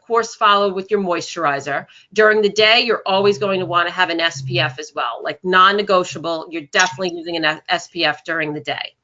course, followed with your moisturizer. During the day, you're always going to want to have an SPF as well, like non-negotiable. You're definitely using an SPF during the day.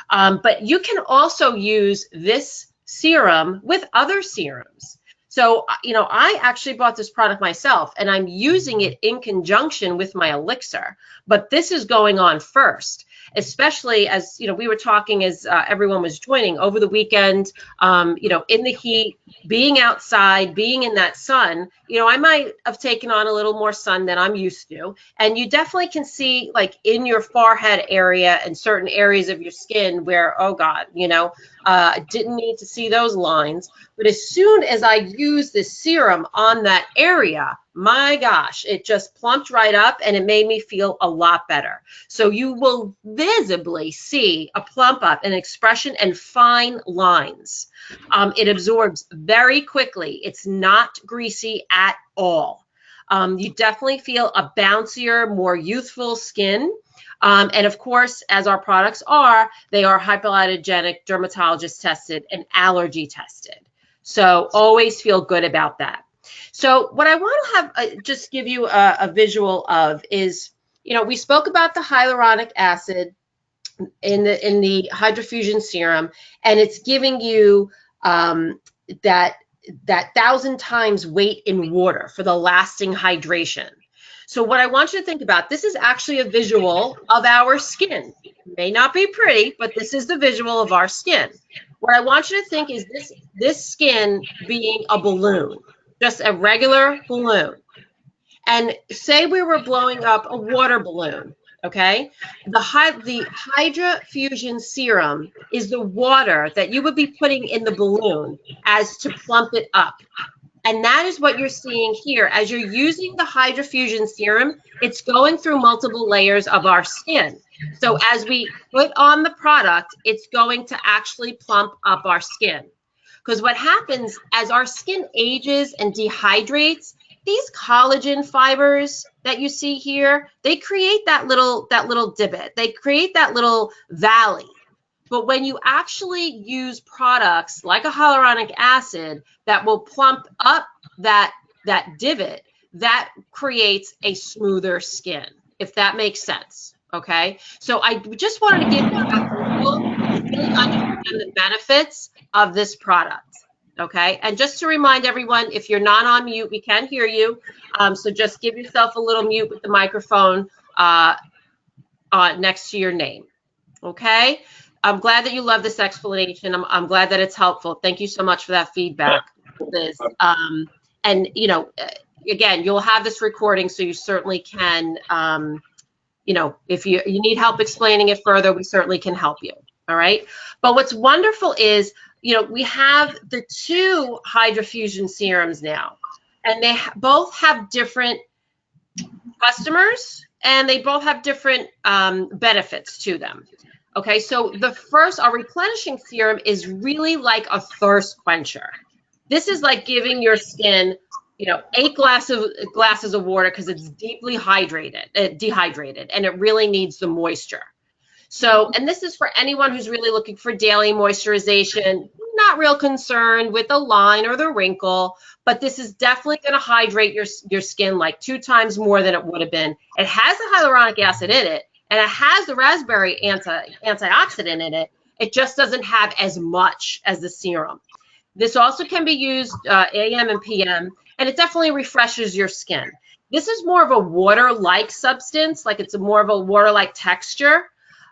But you can also use this serum with other serums. So, you know, I actually bought this product myself, and I'm using it in conjunction with my elixir. But this is going on first, especially as, you know, we were talking as everyone was joining over the weekend, you know, in the heat, being outside, being in that sun. You know, I might have taken on a little more sun than I'm used to. And you definitely can see, like, in your forehead area and certain areas of your skin where, oh God, you know, I didn't need to see those lines. But as soon as I use this serum on that area, my gosh, it just plumped right up and it made me feel a lot better. So you will visibly see a plump up, an expression, and fine lines. It absorbs very quickly. It's not greasy at all. You definitely feel a bouncier, more youthful skin. And of course, as our products are, they are hypoallergenic, dermatologist tested, and allergy tested. So always feel good about that. So what I want to have just give you a visual of is, you know, we spoke about the hyaluronic acid in the Hydra Fusion serum, and it's giving you that 1,000 times weight in water for the lasting hydration. So what I want you to think about, this is actually a visual of our skin. It may not be pretty, but this is the visual of our skin. What I want you to think is this skin being a balloon, just a regular balloon. And say we were blowing up a water balloon, okay? The Hydra Fusion serum is the water that you would be putting in the balloon as to plump it up. And that is what you're seeing here. As you're using the Hydra Fusion serum, it's going through multiple layers of our skin. So as we put on the product, it's going to actually plump up our skin. Because what happens as our skin ages and dehydrates, these collagen fibers that you see here, they create that little divot. They create that little valley. But when you actually use products like a hyaluronic acid that will plump up that divot, that creates a smoother skin, if that makes sense. Okay, so I just wanted to give you a visual to really understand the benefits of this product. Okay, and just to remind everyone, if you're not on mute, we can hear you. So just give yourself a little mute with the microphone next to your name. Okay, I'm glad that you love this explanation. I'm glad that it's helpful. Thank you so much for that feedback, Liz. And you know, again, you'll have this recording, so you certainly can. You know, if you need help explaining it further, we certainly can help you. All right. But what's wonderful is, you know, we have the two Hydra Fusion serums now, and they both have different customers, and they both have different benefits to them. Okay, so the first, our replenishing serum, is really like a thirst quencher. This is like giving your skin, you know, 8 glasses of water because it's deeply dehydrated, and it really needs the moisture. So, and this is for anyone who's really looking for daily moisturization, not real concerned with the line or the wrinkle, but this is definitely going to hydrate your skin like 2 times more than it would have been. It has the hyaluronic acid in it, and it has the raspberry antioxidant in it. It just doesn't have as much as the serum. This also can be used AM and PM, and it definitely refreshes your skin. This is more of a water-like substance, like it's more of a water-like texture,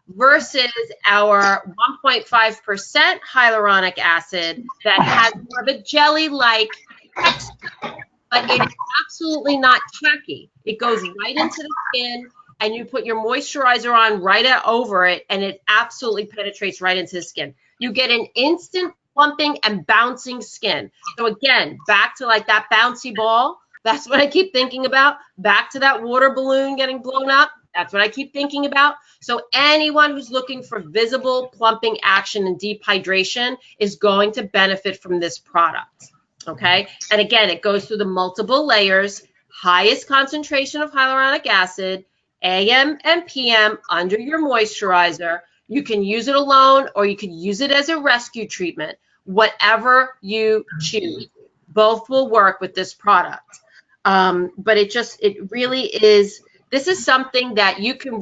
versus our 1.5% hyaluronic acid that has more of a jelly-like texture. But it's absolutely not tacky. It goes right into the skin, and you put your moisturizer on right over it, and it absolutely penetrates right into the skin. You get an instant plumping and bouncing skin. So again, back to like that bouncy ball. That's what I keep thinking about. Back to that water balloon getting blown up. That's what I keep thinking about. So anyone who's looking for visible plumping action and deep hydration is going to benefit from this product. Okay. And again, it goes through the multiple layers, highest concentration of hyaluronic acid, AM and PM under your moisturizer. You can use it alone, or you can use it as a rescue treatment, whatever you choose. Both will work with this product. But it really is, this is something that you can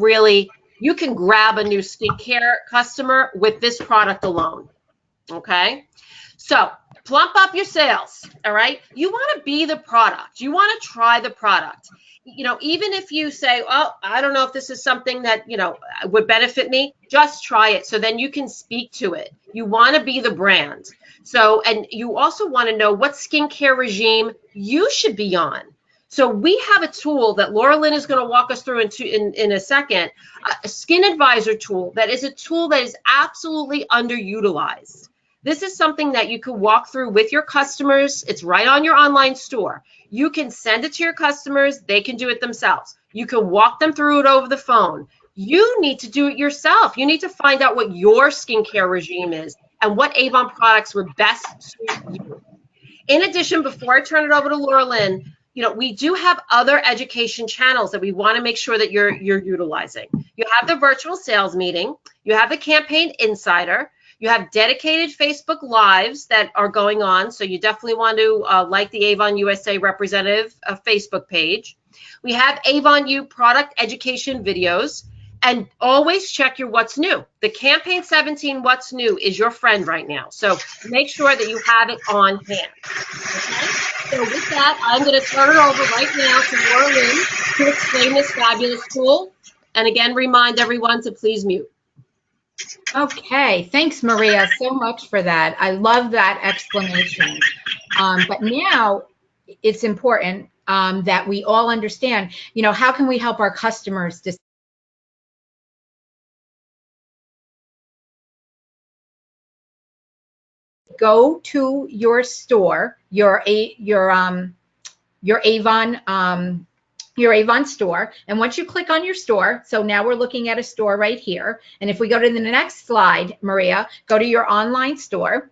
grab a new skincare customer with this product alone. Okay. So plump up your sales. All right. You want to be the product. You want to try the product. Even if you say, oh, I don't know if this is something that, would benefit me, just try it. So then you can speak to it. You want to be the brand. So, and you also want to know what skincare regime you should be on. So we have a tool that Laura Lynn is going to walk us through in a second, a skin advisor tool that is a tool that is absolutely underutilized. This is something that you can walk through with your customers. It's right on your online store. You can send it to your customers. They can do it themselves. You can walk them through it over the phone. You need to do it yourself. You need to find out what your skincare regime is and what Avon products would best suit you. In addition, before I turn it over to Laura Lynn, we do have other education channels that we want to make sure that you're utilizing. You have the virtual sales meeting. You have the Campaign Insider. You have dedicated Facebook Lives that are going on, so you definitely want to like the Avon USA representative Facebook page. We have Avon U product education videos, and always check your what's new. The Campaign 17 What's New is your friend right now, so make sure that you have it on hand. Okay? So with that, I'm going to turn it over right now to Laura Lynn to explain this fabulous tool, and again, remind everyone to please mute. Okay, thanks, Maria, so much for that. I love that explanation. But now it's important that we all understand, how can we help our customers go to your store, your Avon store. And once you click on your store, so now we're looking at a store right here. And if we go to the next slide, Maria, go to your online store.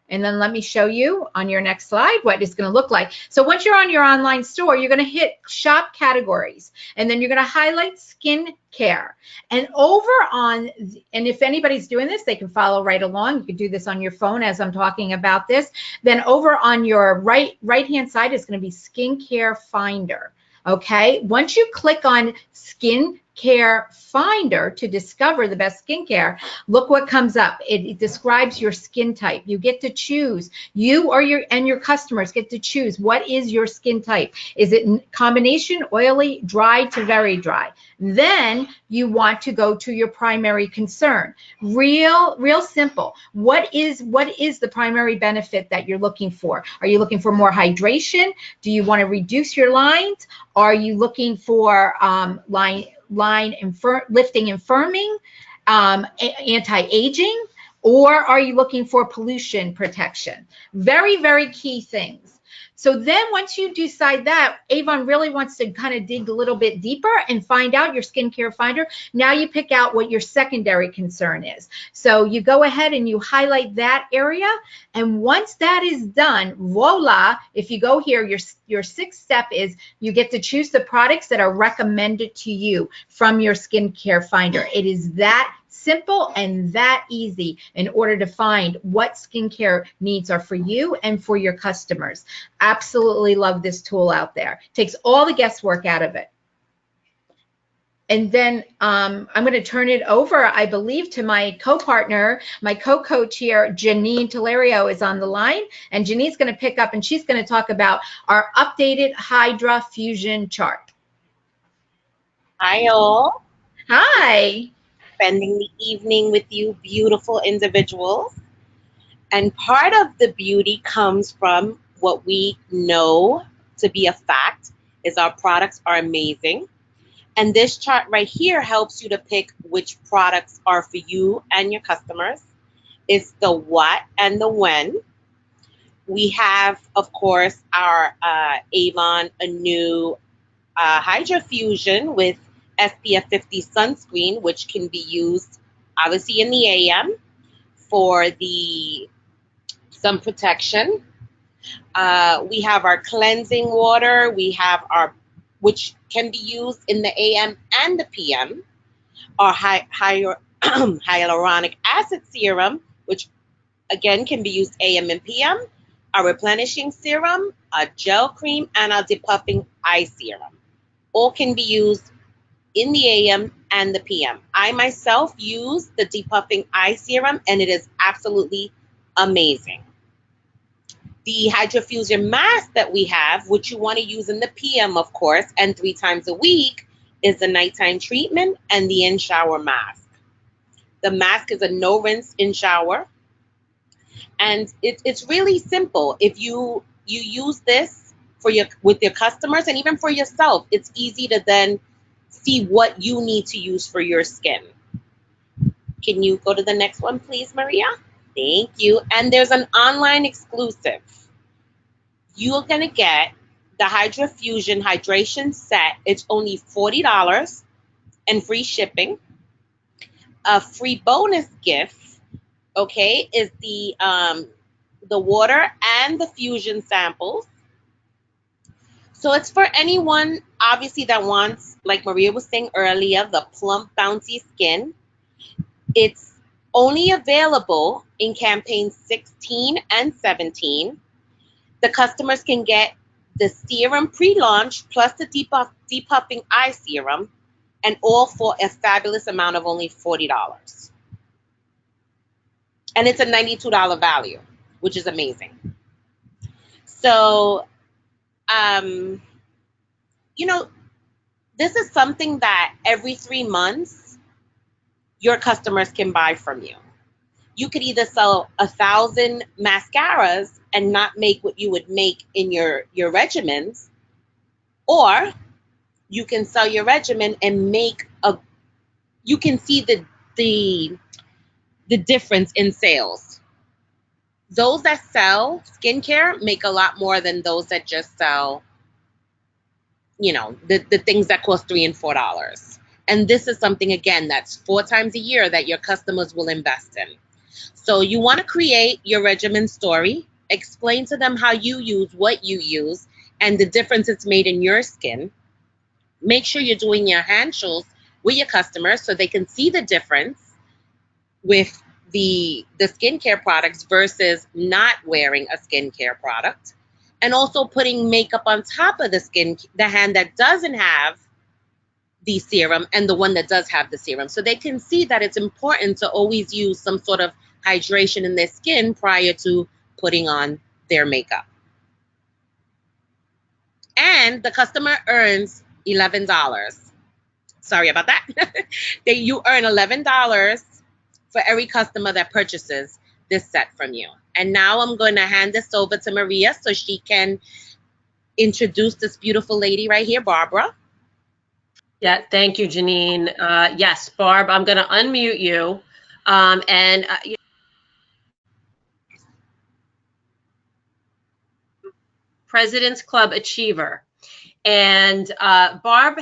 And then let me show you on your next slide what it's going to look like. So once you're on your online store, you're going to hit shop categories, and then you're going to highlight skin care. And and if anybody's doing this, they can follow right along. You can do this on your phone as I'm talking about this. Then over on your right-hand side is going to be Skincare Finder. Okay, once you click on Skincare Finder to discover the best skincare, look what comes up. It describes your skin type. You get to choose. You or your customers get to choose what is your skin type. Is it combination, oily, dry to very dry? Then you want to go to your primary concern. Real simple. What is the primary benefit that you're looking for? Are you looking for more hydration? Do you want to reduce your lines? Are you looking for lifting and firming, anti-aging, or are you looking for pollution protection? Very, very key things. So then once you decide that, Avon really wants to kind of dig a little bit deeper and find out your skincare finder. Now you pick out what your secondary concern is. So you go ahead and you highlight that area. And once that is done, voila, if you go here, your sixth step is you get to choose the products that are recommended to you from your skincare finder. It is that simple and that easy in order to find what skincare needs are for you and for your customers. Absolutely love this tool out there. Takes all the guesswork out of it. And then I'm going to turn it over, I believe, to my co-partner, my co-coach here, Janine Telerio is on the line. And Janine's going to pick up and she's going to talk about our updated Hydra Fusion chart. Hi, all. Hi. Spending the evening with you beautiful individuals. And part of the beauty comes from what we know to be a fact is our products are amazing. And this chart right here helps you to pick which products are for you and your customers. It's the what and the when. We have, of course, our Avon Anew Hydra Fusion with SPF 50 sunscreen, which can be used obviously in the AM for the sun protection. We have our cleansing water. We have which can be used in the AM and the PM. Our hyaluronic acid serum, which again can be used AM and PM. a replenishing serum, a gel cream, and a depuffing eye serum. All can be used in the AM and the PM. I myself use the depuffing eye serum, and it is absolutely amazing. The hydrofusion mask that we have, which you want to use in the PM, of course, and 3 times a week, is the nighttime treatment and the in-shower mask. The mask is a no rinse in shower, and it's really simple. If you use this with your customers and even for yourself, it's easy to then see what you need to use for your skin. Can you go to the next one, please, Maria? Thank you. And there's an online exclusive. You're going to get the Hydra Fusion Hydration Set. It's only $40 and free shipping. A free bonus gift, okay, is the water and the fusion samples. So it's for anyone, obviously, that wants, like Maria was saying earlier, the plump, bouncy skin. It's only available in campaigns 16 and 17. The customers can get the serum pre-launch plus the depuffing eye serum, and all for a fabulous amount of only $40. And it's a $92 value, which is amazing. So, this is something that every 3 months your customers can buy from you. You could either sell 1,000 mascaras and not make what you would make in your regimens, or you can sell your regimen and you can see the difference in sales. Those that sell skincare make a lot more than those that just sell, the things that cost $3 and $4. And this is something, again, that's 4 times a year that your customers will invest in. So you want to create your regimen story, explain to them how you use what you use and the difference it's made in your skin. Make sure you're doing your handles with your customers so they can see the difference with the skincare products versus not wearing a skincare product. And also putting makeup on top of the hand that doesn't have the serum and the one that does have the serum. So they can see that it's important to always use some sort of hydration in their skin prior to putting on their makeup. And the customer earns $11. Sorry about that. You earn $11 for every customer that purchases this set from you. And now I'm going to hand this over to Maria so she can introduce this beautiful lady right here, Barbara. Yeah, thank you, Janine. Yes, Barb, I'm going to unmute you. President's Club Achiever. And Barb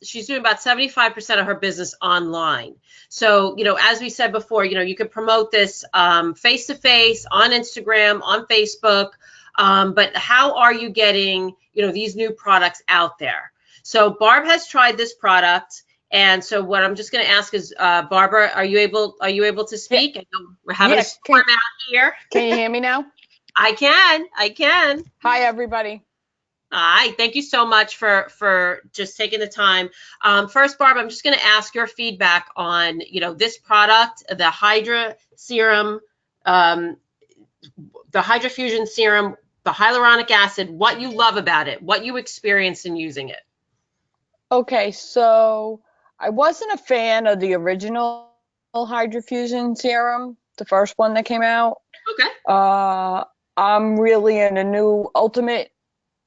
she's doing about 75% of her business online. So, as we said before, you could promote this face-to-face on Instagram, on Facebook. But how are you getting, these new products out there? So Barb has tried this product. And so what I'm just going to ask is, Barbara, are you able to speak? Yeah. We're having a storm out here. Can you hear me now? I can. Hi, everybody. Hi, thank you so much for just taking the time. First, Barb, I'm just going to ask your feedback on, this product, the Hydra Serum, the Hydra Fusion Serum, the hyaluronic acid, what you love about it, what you experienced in using it. Okay, so I wasn't a fan of the original Hydra Fusion Serum, the first one that came out. Okay. I'm really in a new ultimate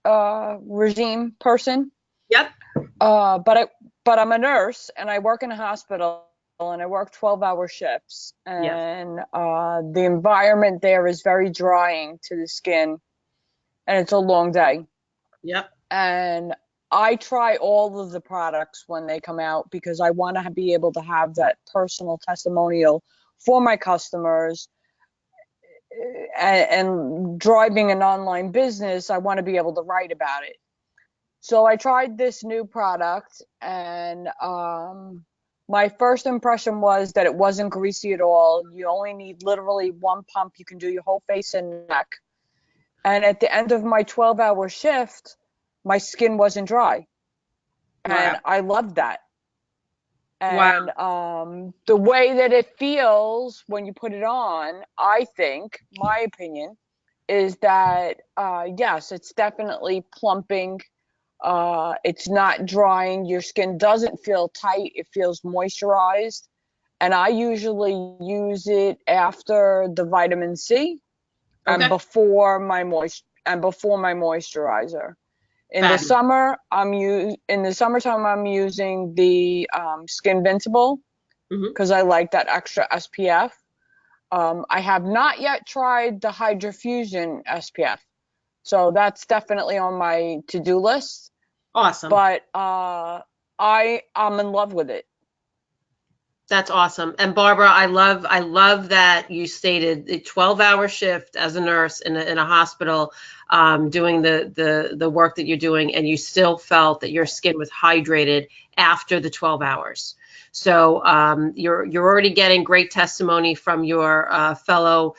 regime person. Yep. But I'm a nurse and I work in a hospital and I work 12-hour shifts, and the environment there is very drying to the skin and it's a long day. Yep. And I try all of the products when they come out because I want to be able to have that personal testimonial for my customers. And driving an online business, I want to be able to write about it. So I tried this new product, and my first impression was that it wasn't greasy at all. You only need literally one pump. You can do your whole face and neck. And at the end of my 12-hour shift, my skin wasn't dry. And Wow. I loved that. Wow. And the way that it feels when you put it on, I think, my opinion, is that yes, it's definitely plumping. It's not drying. Your skin doesn't feel tight. It feels moisturized. And I usually use it after the vitamin C and Okay. before my moisturizer. In the Fabulous. summer, in the summertime I'm using the Skin Invincible Hmm. because I like that extra SPF. I have not yet tried the Hydra Fusion SPF, so that's definitely on my to-do list. Awesome. But I'm in love with it. That's awesome. And Barbara, I love that you stated a 12-hour shift as a nurse in a hospital, doing the work that you're doing, and you still felt that your skin was hydrated after the 12 hours. So you're already getting great testimony from your fellow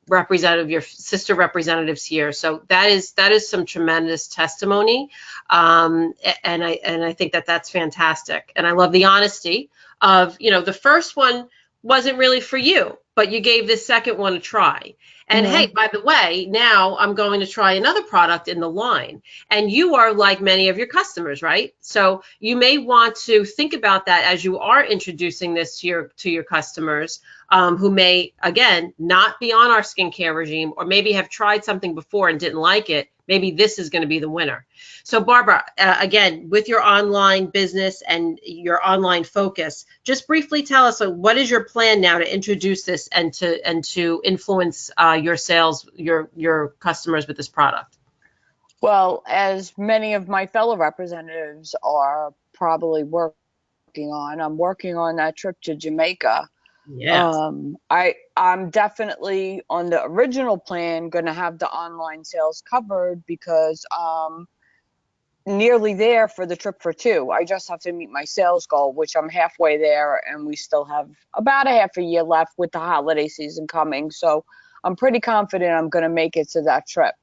representative, your sister representatives here. So that is some tremendous testimony, and I think that that's fantastic. And I love the honesty of, the first one wasn't really for you, but you gave this second one a try. And hey, Mm-hmm. by the way, now I'm going to try another product in the line. And you are like many of your customers, right? So you may want to think about that as you are introducing this to your customers, who may, again, not be on our skincare regime, or maybe have tried something before and didn't like it. Maybe this is going to be the winner. So Barbara, again, with your online business and your online focus, just briefly tell us, what is your plan now to introduce this and to influence your sales, your customers with this product? Well, as many of my fellow representatives are probably working on, I'm working on that trip to Jamaica. Yes. I'm definitely on the original plan going to have the online sales covered because nearly there for the trip for two. I just have to meet my sales goal, which I'm halfway there, and we still have about a half a year left with the holiday season coming. So I'm pretty confident I'm going to make it to that trip.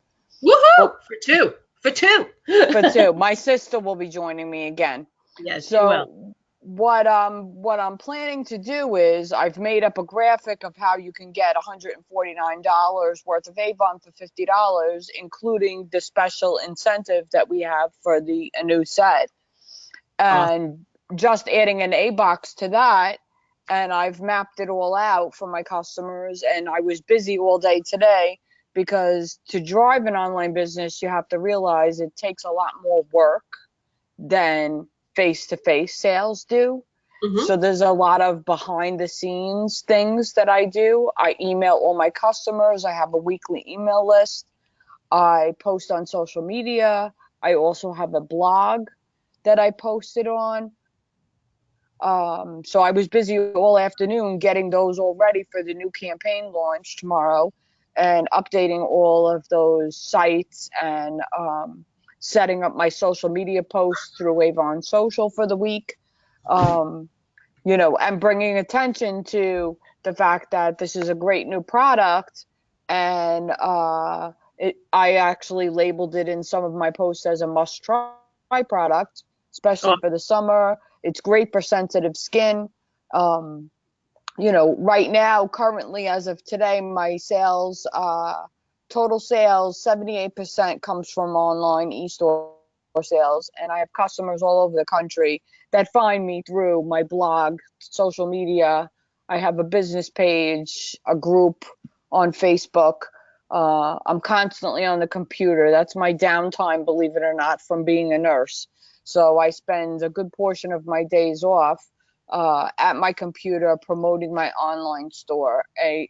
Woohoo! But For two. For two. for two, my sister will be joining me again. Yes, you will. So what I'm planning to do is I've made up a graphic of how you can get $149 worth of Avon for $50, including the special incentive that we have for the a new set, Awesome. and just adding an A box to that. And I've mapped it all out for my customers. And I was busy all day today because to drive an online business, you have to realize it takes a lot more work than face-to-face sales do. Hmm. So there's a lot of behind the scenes things that I do. I email all my customers. I have a weekly email list. I post on social media. I also have a blog that I posted on. So I was busy all afternoon getting those all ready for the new campaign launch tomorrow and updating all of those sites and setting up my social media posts through Avon Social for the week. And bringing attention to the fact that this is a great new product. And I actually labeled it in some of my posts as a must try product, especially for the summer. It's great for sensitive skin. Right now, currently, as of today, my sales, total sales, 78% comes from online e-store sales. And I have customers all over the country that find me through my blog, social media. I have a business page, a group on Facebook. I'm constantly on the computer. That's my downtime, believe it or not, from being a nurse. So I spend a good portion of my days off at my computer promoting my online store.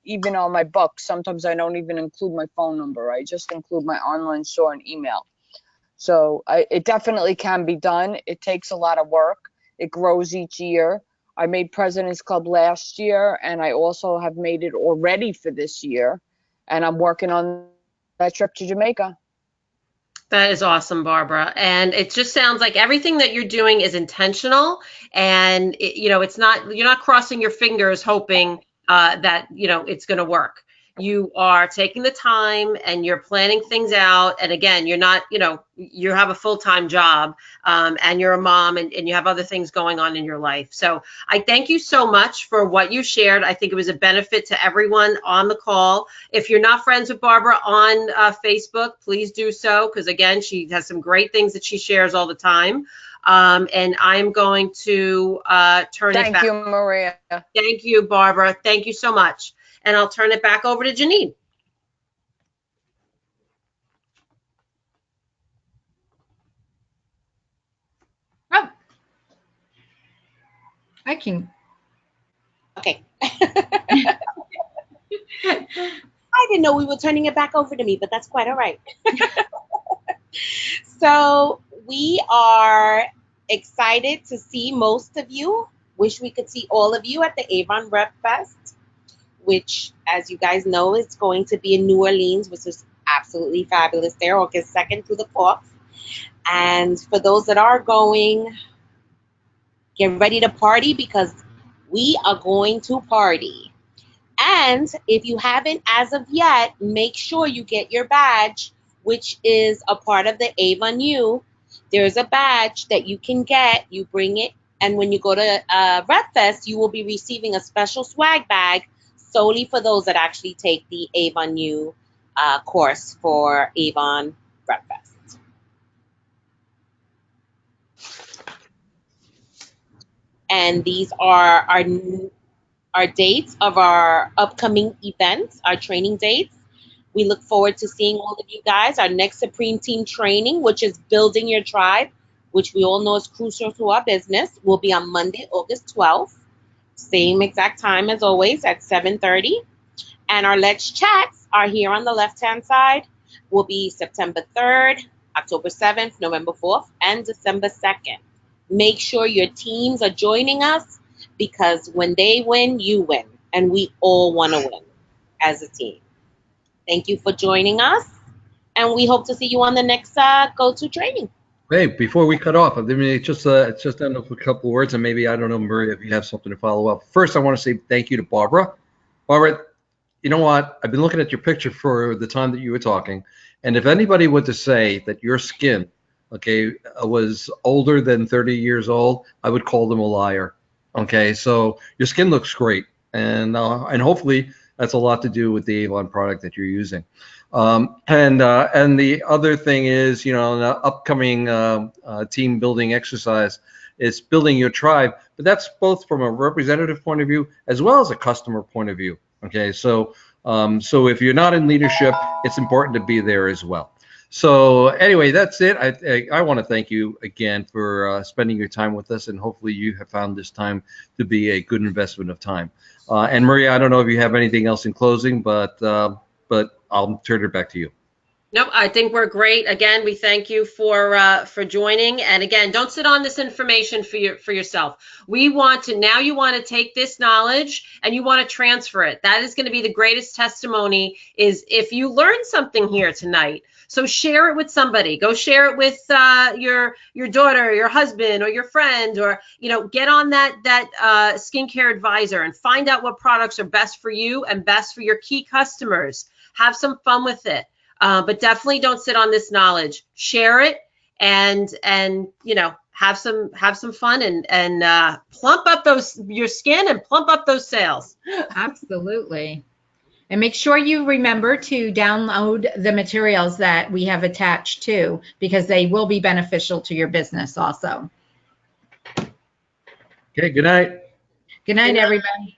Even on my books, sometimes I don't even include my phone number. I just include my online store and email. So it definitely can be done. It takes a lot of work. It grows each year. I made President's Club last year, and I also have made it already for this year. And I'm working on that trip to Jamaica. That is awesome, Barbara. And it just sounds like everything that you're doing is intentional, and it's not, you're not crossing your fingers hoping that it's going to work. you are taking the time and you're planning things out. And again, you're not, you have a full-time job, and you're a mom, and you have other things going on in your life. So I thank you so much for what you shared. I think it was a benefit to everyone on the call. If you're not friends with Barbara on Facebook, please do so, because again, she has some great things that she shares all the time. And I'm going to turn it back. Thank you, Maria. Thank you, Barbara. Thank you so much. And I'll turn it back over to Janine. Oh, I can. Okay. I didn't know we were turning it back over to me, but that's quite all right. So we are excited to see most of you. Wish we could see all of you at the Avon Rep Fest, which, as you guys know, is going to be in New Orleans, which is absolutely fabulous there, August 2nd through the 4th. And for those that are going, get ready to party, because we are going to party. And if you haven't as of yet, make sure you get your badge, which is a part of the Avon U. There's a badge that you can get. You bring it, and when you go to Rep Fest, you will be receiving a special swag bag solely for those that actually take the Avon U course for Avon Rep Fest. And these are our dates of our upcoming events, our training dates. We look forward to seeing all of you guys. Our next Supreme Team training, which is building your tribe, which we all know is crucial to our business, will be on Monday, August 12th. Same exact time as always at 7:30. And our Let's Chats are here on the left-hand side. Will be September 3rd, October 7th, November 4th, and December 2nd. Make sure your teams are joining us, because when they win, you win. And we all want to win as a team. Thank you for joining us. And we hope to see you on the next go-to training. Hey, before we cut off, I mean, just end up with a couple of words, and maybe, I don't know, Maria, if you have something to follow up. First, I want to say thank you to Barbara. Barbara, you know what? I've been looking at your picture for the time that you were talking, and if anybody were to say that your skin, okay, was older than 30 years old, I would call them a liar. Okay, so your skin looks great, and hopefully that's a lot to do with the Avon product that you're using. And the other thing is, the upcoming team building exercise is building your tribe, but that's both from a representative point of view as well as a customer point of view. Okay, so if you're not in leadership, it's important to be there as well. So anyway, that's it. I want to thank you again for spending your time with us, and hopefully you have found this time to be a good investment of time. And Maria, I don't know if you have anything else in closing, but I'll turn it back to you. Nope, I think we're great. Again, we thank you for joining. And again, don't sit on this information for yourself. You want to take this knowledge and you want to transfer it. That is going to be the greatest testimony, is if you learned something here tonight. So share it with somebody. Go share it with your daughter, your husband, or your friend, or get on that skincare advisor and find out what products are best for you and best for your key customers. Have some fun with it. But definitely don't sit on this knowledge. Share it and have some fun and plump up your skin and plump up those sales. Absolutely. And make sure you remember to download the materials that we have attached too, because they will be beneficial to your business also. Okay, good night. Good night, everybody.